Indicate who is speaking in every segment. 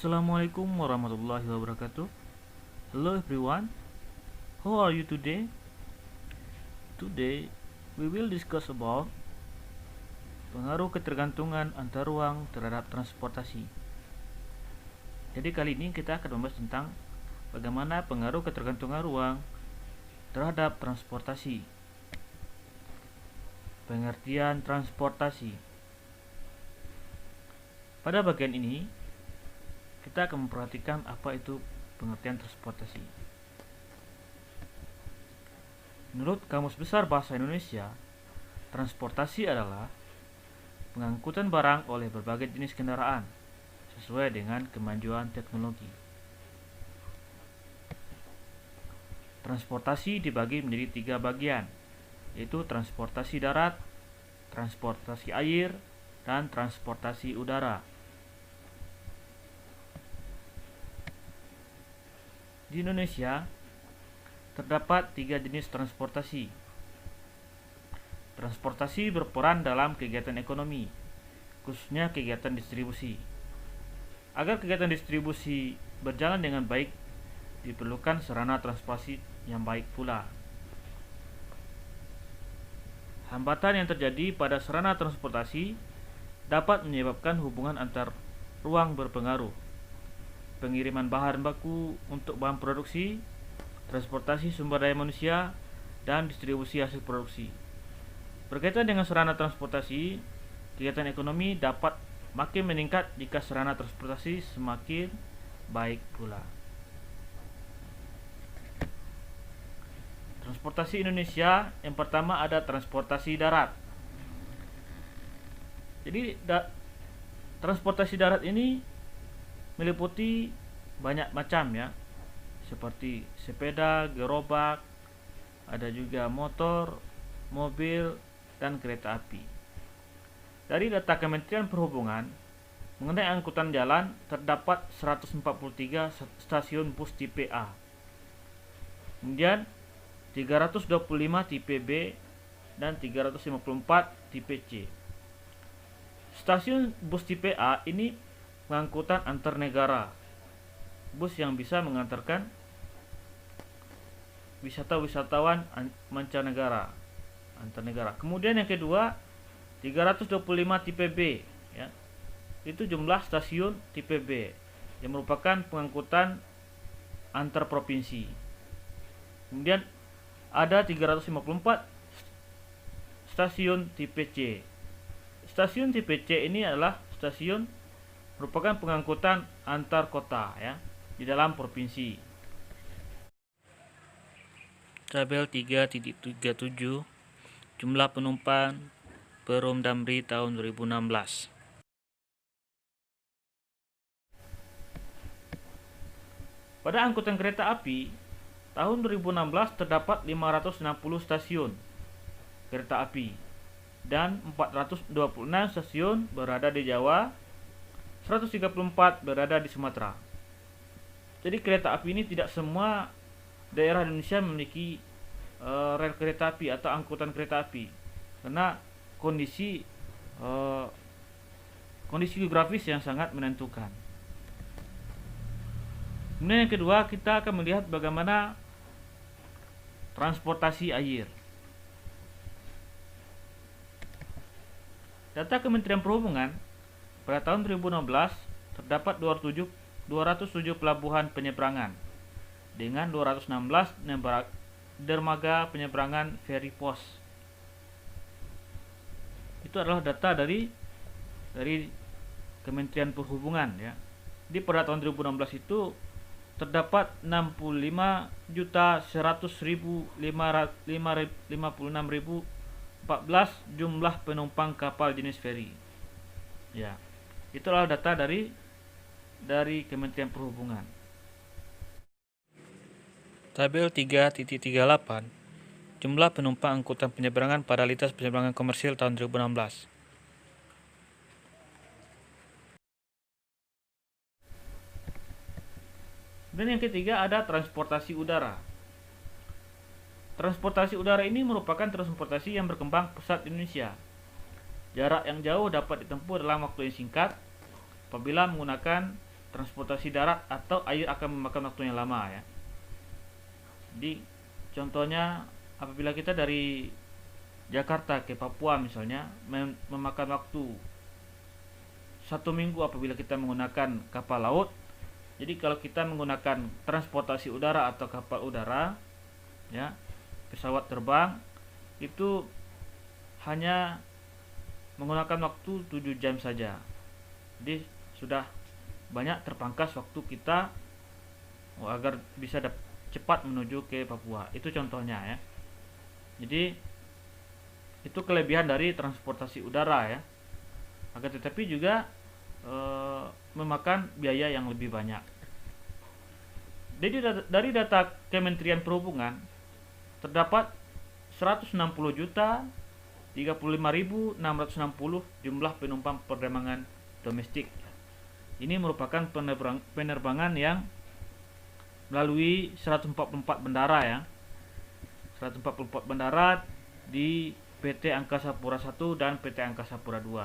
Speaker 1: Assalamualaikum warahmatullahi wabarakatuh. Hello everyone, how are you today? Today we will discuss about pengaruh ketergantungan antar ruang terhadap transportasi. Jadi kali ini kita akan membahas tentang bagaimana pengaruh ketergantungan ruang terhadap transportasi. Pengertian transportasi. Pada bagian ini kita akan memperhatikan apa itu pengertian transportasi. Menurut Kamus Besar Bahasa Indonesia, transportasi adalah pengangkutan barang oleh berbagai jenis kendaraan sesuai dengan kemajuan teknologi. Transportasi dibagi menjadi 3 bagian, yaitu transportasi darat, transportasi air, dan transportasi udara. Di Indonesia terdapat 3 jenis transportasi. Transportasi berperan dalam kegiatan ekonomi, khususnya kegiatan distribusi. Agar kegiatan distribusi berjalan dengan baik, diperlukan sarana transportasi yang baik pula. Hambatan yang terjadi pada sarana transportasi dapat menyebabkan hubungan antar ruang berpengaruh. Pengiriman bahan baku untuk bahan produksi, transportasi sumber daya manusia, dan distribusi hasil produksi. Berkaitan dengan sarana transportasi, kegiatan ekonomi dapat makin meningkat jika sarana transportasi semakin baik pula. Transportasi Indonesia, yang pertama ada transportasi darat. Jadi transportasi darat ini meliputi banyak macam ya, seperti sepeda, gerobak, ada juga motor, mobil, dan kereta api. Dari data Kementerian Perhubungan, mengenai angkutan jalan terdapat 143 stasiun bus tipe A. Kemudian 325 tipe B dan 354 tipe C. Stasiun bus tipe A ini pengangkutan antar negara, bus yang bisa mengantarkan wisatawan mancanegara, antar negara. Kemudian yang kedua 325 tipe B ya. Itu jumlah stasiun tipe B yang merupakan pengangkutan antar provinsi. Kemudian ada 354 stasiun tipe C. Stasiun tipe C ini adalah stasiun merupakan pengangkutan antar kota ya, di dalam provinsi. Tabel 3.37 jumlah penumpang Perum Damri tahun 2016. Pada angkutan kereta api tahun 2016 terdapat 560 stasiun kereta api dan 426 stasiun berada di Jawa, 134 berada di Sumatera. Jadi kereta api ini tidak semua daerah Indonesia memiliki rel kereta api atau angkutan kereta api, karena kondisi geografis yang sangat menentukan. Kemudian yang kedua, kita akan melihat bagaimana transportasi air. Data Kementerian Perhubungan, pada tahun 2016 terdapat 207 pelabuhan penyeberangan dengan 216 dermaga penyeberangan ferry pos. Itu adalah data dari Kementerian Perhubungan ya. Di pada tahun 2016 itu terdapat 65.156.014 jumlah penumpang kapal jenis ferry. Ya. Itulah data dari Kementerian Perhubungan. Tabel 3.38 jumlah penumpang angkutan penyeberangan pada lintas penyeberangan komersil tahun 2016. Dan yang ketiga ada transportasi udara. Transportasi udara ini merupakan transportasi yang berkembang pesat di Indonesia. Jarak yang jauh dapat ditempuh dalam waktu yang singkat apabila menggunakan transportasi darat atau air akan memakan waktu yang lama ya. Jadi contohnya apabila kita dari Jakarta ke Papua misalnya memakan waktu 1 minggu apabila kita menggunakan kapal laut. Jadi kalau kita menggunakan transportasi udara atau kapal udara ya, pesawat terbang itu hanya menggunakan waktu 7 jam saja. Jadi sudah banyak terpangkas waktu kita agar bisa cepat menuju ke Papua. Itu contohnya ya. Jadi itu kelebihan dari transportasi udara ya. Akan tetapi juga memakan biaya yang lebih banyak. Jadi dari data Kementerian Perhubungan terdapat 160.035.660 jumlah penumpang penerbangan domestik. Ini merupakan penerbangan yang melalui 144 bandara ya. 144 bandara di PT Angkasa Pura I dan PT Angkasa Pura II.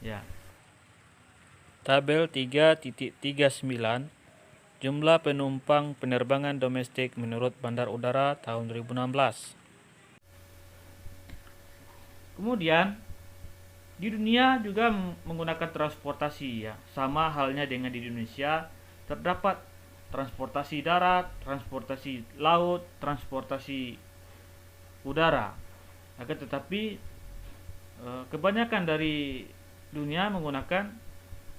Speaker 1: Ya. Tabel 3.39 jumlah penumpang penerbangan domestik menurut Bandar Udara tahun 2016. Kemudian di dunia juga menggunakan transportasi ya, sama halnya dengan di Indonesia terdapat transportasi darat, transportasi laut, transportasi udara. Akan tetapi kebanyakan dari dunia menggunakan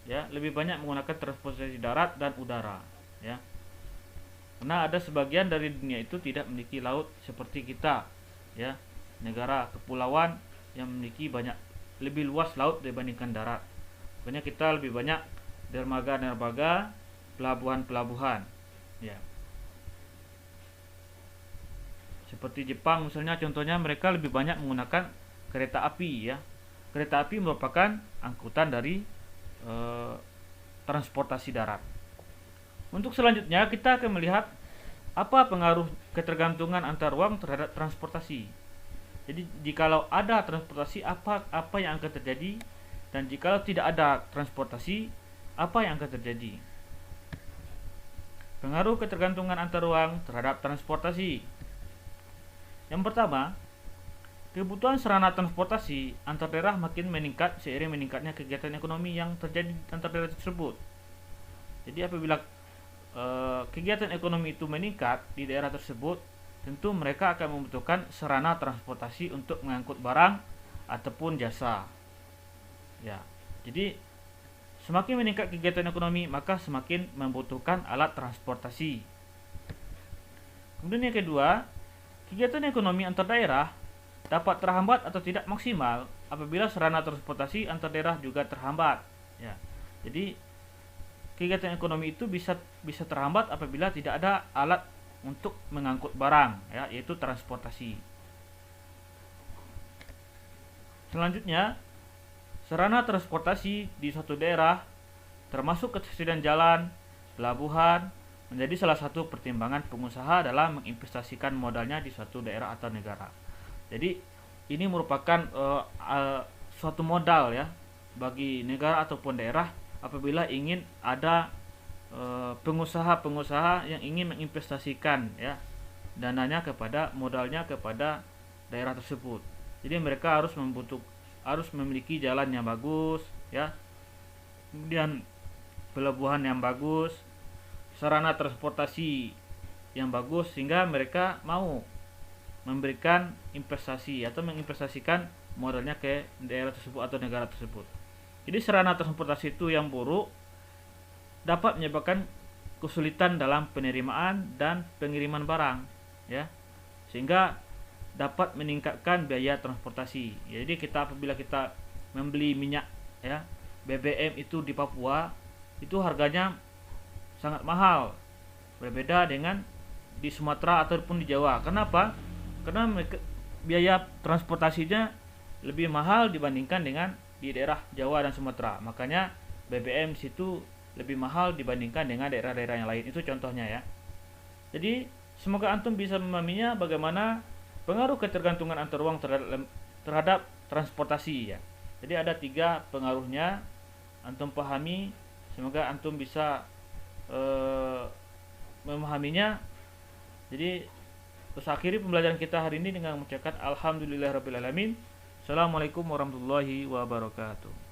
Speaker 1: ya, lebih banyak menggunakan transportasi darat dan udara ya. Karena ada sebagian dari dunia itu tidak memiliki laut seperti kita ya, negara kepulauan yang memiliki lebih luas laut dibandingkan darat. Makanya kita lebih banyak dermaga-dermaga, pelabuhan-pelabuhan ya. Seperti Jepang misalnya, contohnya mereka lebih banyak menggunakan kereta api ya. Kereta api merupakan angkutan dari transportasi darat. Untuk selanjutnya kita akan melihat apa pengaruh ketergantungan antar ruang terhadap transportasi. Jadi jikalau ada transportasi apa yang akan terjadi, dan jikalau tidak ada transportasi apa yang akan terjadi. Pengaruh ketergantungan antar ruang terhadap transportasi. Yang pertama, kebutuhan sarana transportasi antar daerah makin meningkat seiring meningkatnya kegiatan ekonomi yang terjadi antar daerah tersebut. Jadi apabila kegiatan ekonomi itu meningkat di daerah tersebut, tentu mereka akan membutuhkan sarana transportasi untuk mengangkut barang ataupun jasa. Ya, jadi semakin meningkat kegiatan ekonomi maka semakin membutuhkan alat transportasi. Kemudian yang kedua, kegiatan ekonomi antar daerah dapat terhambat atau tidak maksimal apabila sarana transportasi antar daerah juga terhambat ya. Jadi kegiatan ekonomi itu bisa terhambat apabila tidak ada alat untuk mengangkut barang ya, yaitu transportasi. Selanjutnya, sarana transportasi di suatu daerah termasuk ketersediaan jalan, pelabuhan menjadi salah satu pertimbangan pengusaha dalam menginvestasikan modalnya di suatu daerah atau negara. Jadi ini merupakan suatu modal ya bagi negara ataupun daerah apabila ingin ada pengusaha-pengusaha yang ingin menginvestasikan ya dananya modalnya kepada daerah tersebut. Jadi mereka harus memiliki jalan yang bagus ya, kemudian pelabuhan yang bagus, sarana transportasi yang bagus sehingga mereka mau memberikan investasi atau menginvestasikan modalnya ke daerah tersebut atau negara tersebut. Jadi sarana transportasi itu yang buruk dapat menyebabkan kesulitan dalam penerimaan dan pengiriman barang ya, sehingga dapat meningkatkan biaya transportasi. Jadi apabila kita membeli minyak ya, BBM itu di Papua itu harganya sangat mahal, berbeda dengan di Sumatera ataupun di Jawa. Kenapa? Karena biaya transportasinya lebih mahal dibandingkan dengan di daerah Jawa dan Sumatera. Makanya BBM situ lebih mahal dibandingkan dengan daerah-daerah yang lain. Itu contohnya ya. Jadi semoga antum bisa memahaminya bagaimana pengaruh ketergantungan antar ruang terhadap transportasi ya. Jadi ada 3 pengaruhnya, antum pahami Semoga antum bisa memahaminya. Jadi terus akhiri pembelajaran kita hari ini dengan mengucapkan alhamdulillahirabbil alamin. Assalamualaikum warahmatullahi wabarakatuh.